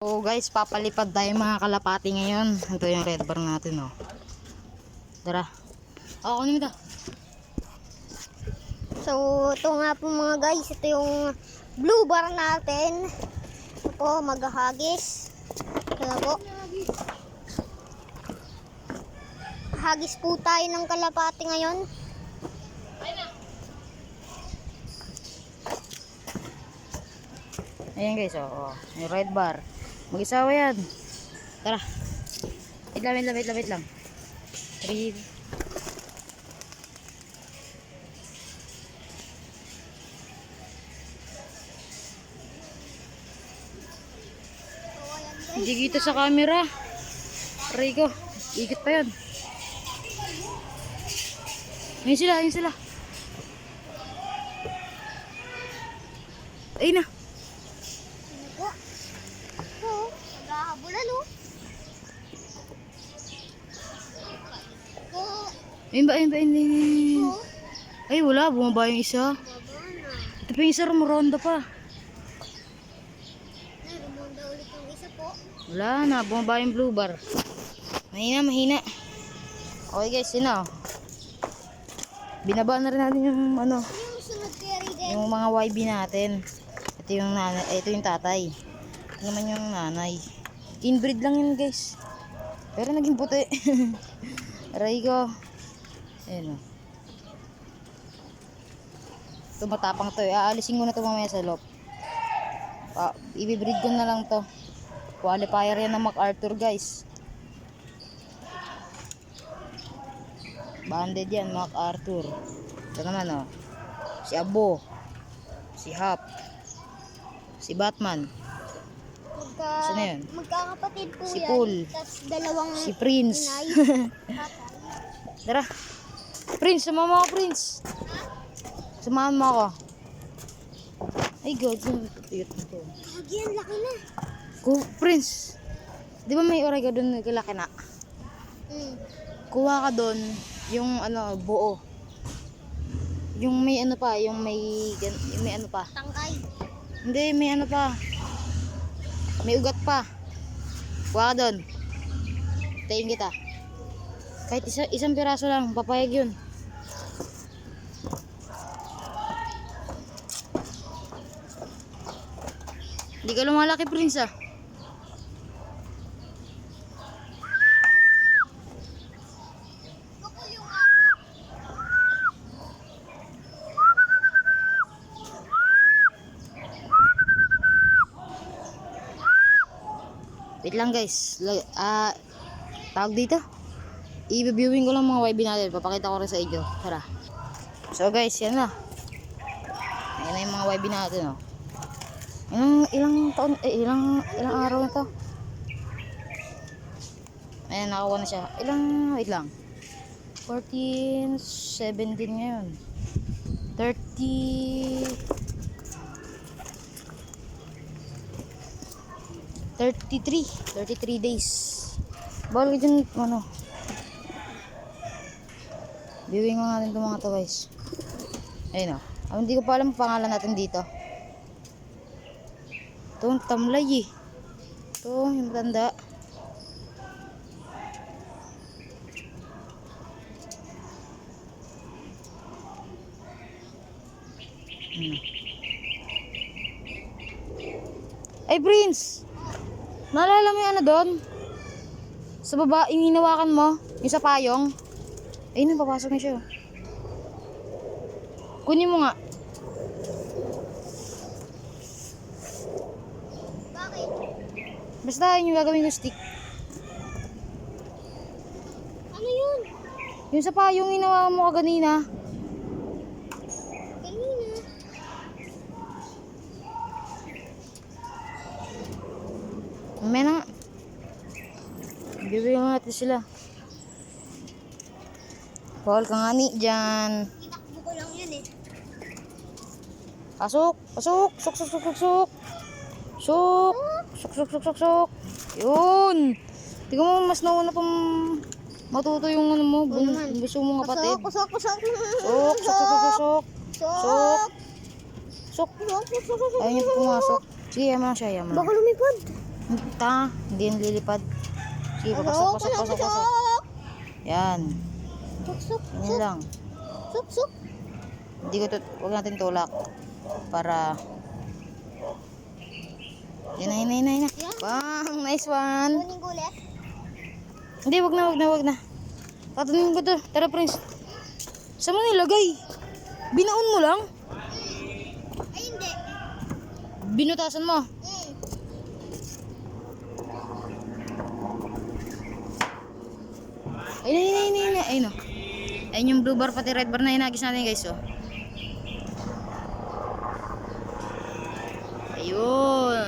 So guys, papalipad tayo mga kalapati ngayon. Ito yung red bar natin, oh. Tara. Ako nito. So, ito nga po mga guys, ito yung blue bar natin. Ito po, maghahagis. Ito po. Hagis po tayo ng kalapati ngayon. Ayan guys, oh. Yung red bar. Mag-isawa yan. Tara. Wait lang. 3. Hindi kita sa camera. Aray ko. Ikit pa yan. Ayun sila. Ayun na. Ano po? Ito, maghahabulan oh. Ayun ba? Ito, Ay, wala. Bumaba yung isa. baba na. Ito pa yung isa. Rumoronda pa. Rumonda ulit yung isa po. Wala na. Bumaba yung blue bar. Mahina. Okay guys, yun na. Binaba na rin natin yung ano. Yung sunod kaya rin. Yung mga YB natin. Ito yung nanay, ito yung tatay. Ito naman yung nanay. Inbreed lang yun guys. Pero naging puti. Aray ko. Ayan o. Ito matapang to. Aalisin ko na to mamaya sa loob. Ibibreed ko na lang to. Qualifier yan ng MacArthur guys. Banded yan MacArthur. Ito naman o. Si Abo. Si Hap. Si Batman. Saan na yun? Magkakapatid po Si yan. Paul. Tapos dalawang Si Prince. inay. Tara. Prince, sumama ako Prince. Samahan mo ako. Ay God, ito. Kagi, ang laki na. Prince. Di ba may orega doon kalaki na? Kuha ka doon yung ano, buo. Yung may ano pa, yung may ano pa. Tangkay. Hindi, may ano pa. May ugat pa. Kuha ka doon. Tayin kita. Kahit isang piraso lang, papayag yun. Hindi ka lumalaki, Prince, ah. Wait lang guys. Tawag dito. I-viewing ko lang mga YB natin. Papakita ko rin sa inyo. Tara. So guys, yan na. Yan na yung mga YB natin, oh. Ilang taon, ilang araw na to. Ayan, nakakuha na siya. Wait lang. 14, 17 ngayon. 33 days. Bawal ka dyan, ano. Viewing mo natin itong mga to guys. Ayun o. Hindi ko pa alam pangalan natin dito. Ito yung tamlay eh. Ito yung matanda. Ay Prince, naalala mo yung ano doon? Sa baba, yung hinawakan mo, yung sa payong. Ayun, papasok na siya. Kunin mo nga. Bakit? Basta yun yung gagawin ko stick. Ano yun? Yung sa payong hinawakan mo kaganina. Kanina. Mamaya na nga. Bibigyan natin sila. Bawal ka nga ni dyan. Tinakbo ko lang yun eh. Pasok. Sok. Yun. Tingnan mo, mas nauna pang matuto yung ano mo. Gusto mo kapatid. Pasok. Sok. Ayaw niya pumasok. Sige, yaman siya, yaman. Baka lumipad. Hindi yan lilipad. Sige, Pasok, pasok. Yan. Suk. Yan lang. Suk. Hindi ko huwag natin tulak. Para... Yan na. Yan. Bang! Nice one! Kunin ko ulit. Hindi, wag na. Tatanin ko to. Tara, Prince. Saan mo nilagay? Binaon mo lang? Ay, hindi. Binutasan mo? Ayun o. Ayun yung blue bar pati red bar na inagis natin guys oh. Ayun.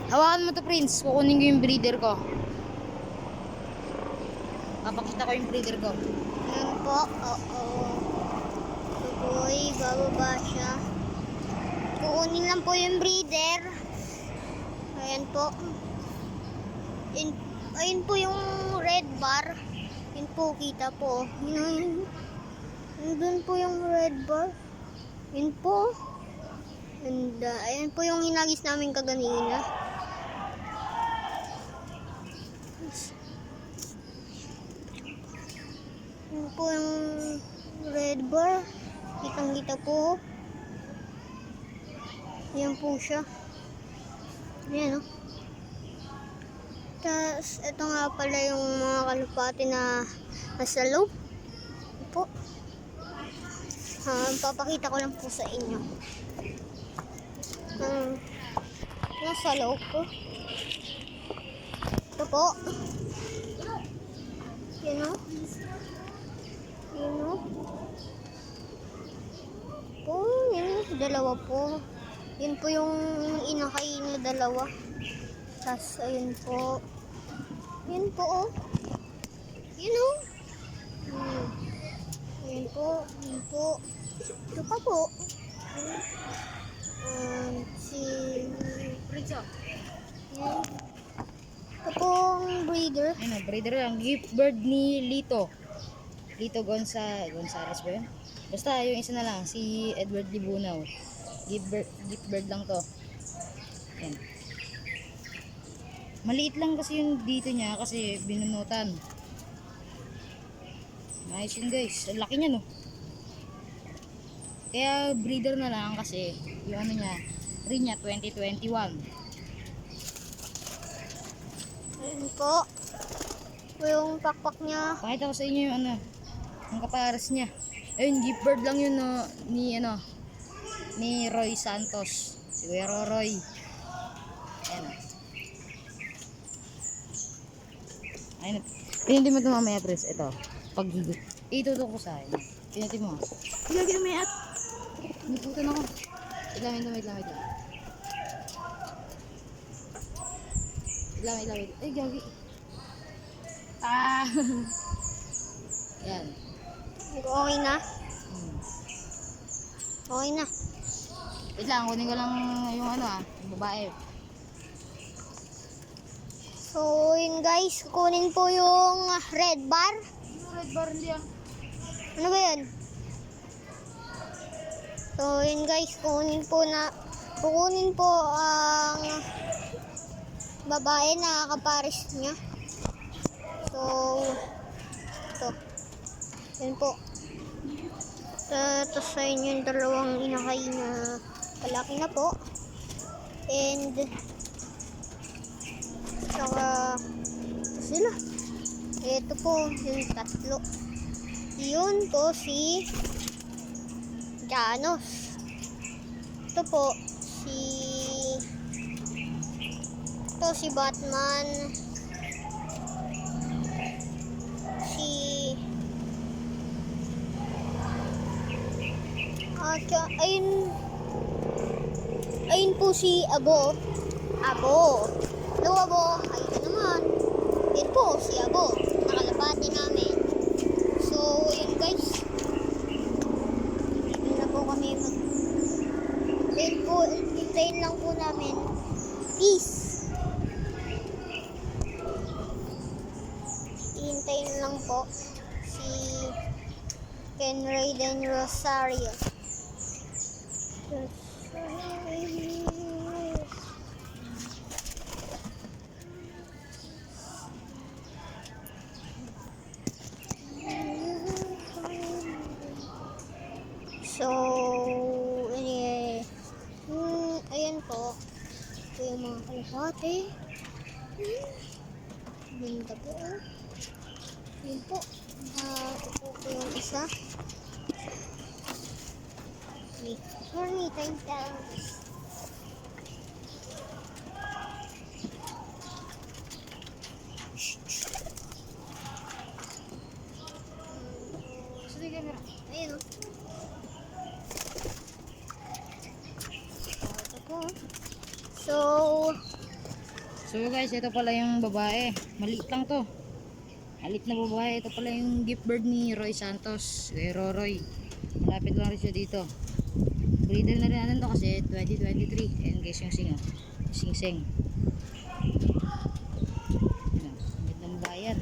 Hawakan mo to, Prince. Kukunin ko yung breeder ko. Papakita ko yung breeder ko. Yan po. Oo. Tukoy, bababa siya. Kukunin lang po yung breeder. Ayan po. Ayun po yung red bar. Yun po, kita po. Yun po yung red bar. Yun po. And ayan po yung hinagis namin kaganina. Yun po yung red bar. Kitang-kita po. Yan po siya. Ayan o. Tapos, ito nga pala yung mga kalupati na nasa loob. Ito po. Papakita ko lang po sa inyo. Nasa loob po. Ito po. Yan o. Yan o. Po, yan. Dalawa po. Yan po yung inakay na dalawa. Tapos, ayun po. Yan po, oh. Yan, oh. Yan po. Yan po. Ito pa po. Si... Prince oh. Yan. Ito pong breeder. Ayun o, breeder lang. Gift bird ni Lito. Lito Gonzales ba yun? Basta yung isa na lang, si Edward Libunaw. Gift bird lang to. Yan. Maliit lang kasi yung dito niya kasi binunutan. Nice yun guys. Ang laki niya no. Kaya breeder na lang kasi yung ano niya, rin niya 2021. Ayun po. Ito yung pakpak niya. Pakita ko sa inyo yung ano, yung kapares niya. Ayun, gift bird lang yun no, ni Roy Santos. Si Kuya Roy. Ayan o. Ayun. Pinutin mo ito mamaya, Pres. Ito. Paghigot. Itutok ko sa akin. Pinutin mo. Gagawin mo yan. Niputan ako. Wait lang. Ay, gagi. Yan. Okay na. Okay na. Wait lang, kunin ko lang yung ano yung babae. So, yun guys, kukunin po yung red bar. Yung red bar hindi ah. Ano ba yun? So, yun guys, kukunin po ang babae na kapares niya. So, ito. Yun po. Tapos ayun yung dalawang inakay na palaki na po. And, saka, sila. Ito po, yung tatlo. Yun po si Janos. Ito po si Batman. Ayun po si Abo. Hello, Abo. Ayun ka naman. Ayun po si Abo. Nakalapati namin. So, yun guys. Dito na po kami Ayun po, hintayin lang po namin. Peace. Hintayin lang po si Ken Raiden Rosario. So, ayan po. Ito yung mga kalapate. Ganda po. Yun po. Ito po yung isa. Wait. Sorry, time down. Sige, camera. Ayun o. Ito po. So guys, ito pala yung babae. Maliit lang to. Maliit na babae. Ito pala yung gift bird ni Roy Santos. Roroy. Malapit lang rin siya dito. Breeder na rin natin to kasi 2023. Ayan guys yung sing. Sing-sing. Gandang bayan.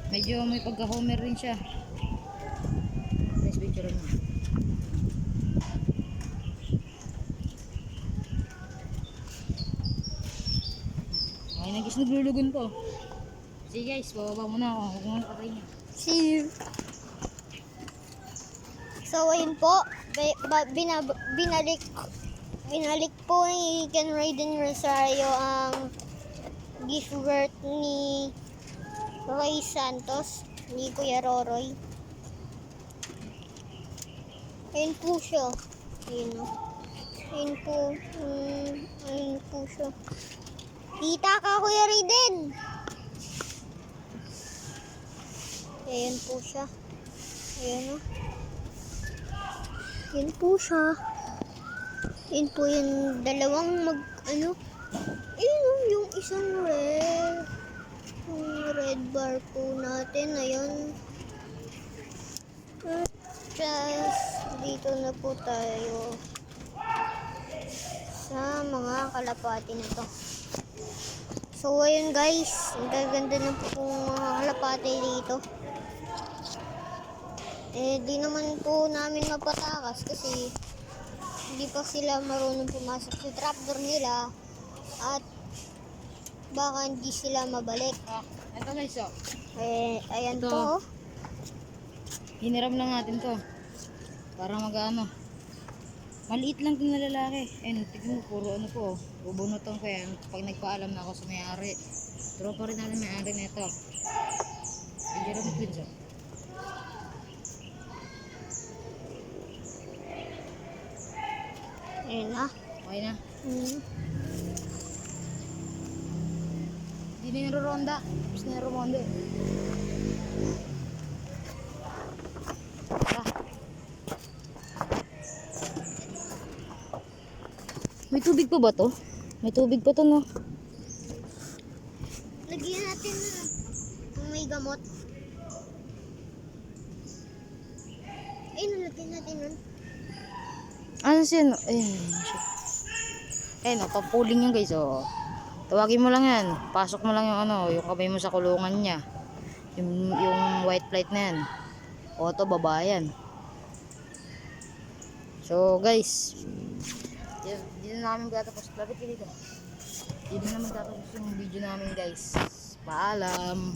Medyo may pagka-homer rin siya. Nice picture mo. Ay, nagis naglulugon po. Sige guys, bababa muna ako. Huwag muna patay niya. See you. So, ayun po. Binalik po ni Ken Raiden Rosario ang gift bird ni Roy Santos, ni Kuya Roroy. Ayun po siya. Ayun o. Ayun po. Ayun po siya. Kita ka, Kuya Raiden! Ayun po siya. Ayun o. Ayun po siya. Ayun po yung dalawang ayun o, yung isang red. Yung red bar po natin. Ayun. Just dito na po tayo sa mga kalapati na to. So ayun guys, ang gaganda na po mga kalapati dito. Di naman po namin mapatakas kasi hindi pa sila marunong pumasok sa trapdoor nila at baka hindi sila mabalik. Ito guys, oh. Ayan Ito. po. Hiniram lang natin to. Para mag-ano. Maliit lang din na lalaki. Ayun, tignan mo, puro ano po. Bubunutan ko yan. Pag nagpaalam na ako sa may-ari. Tropa rin natin may-ari na ito. Hiniram mo din siya. Ayan na. Okay na. Hindi na yung ronda. Tapos na yung rumonda eh. Tara. May tubig pa ba to? May tubig pa to, no? Lagyan natin na kung may gamot. Ayun, lagyan natin nun. Ano siya? No? Ayun, papuling yan guys, oh. Tawagin mo lang yan. Pasok mo lang yung ano, yung kamay mo sa kulungan niya. Yung white plate na yan. O, ito, babayan. So, guys. Dito na namin magtatapos. Lapit ka dito. Dito na naman tatapos yung video namin, guys. Paalam.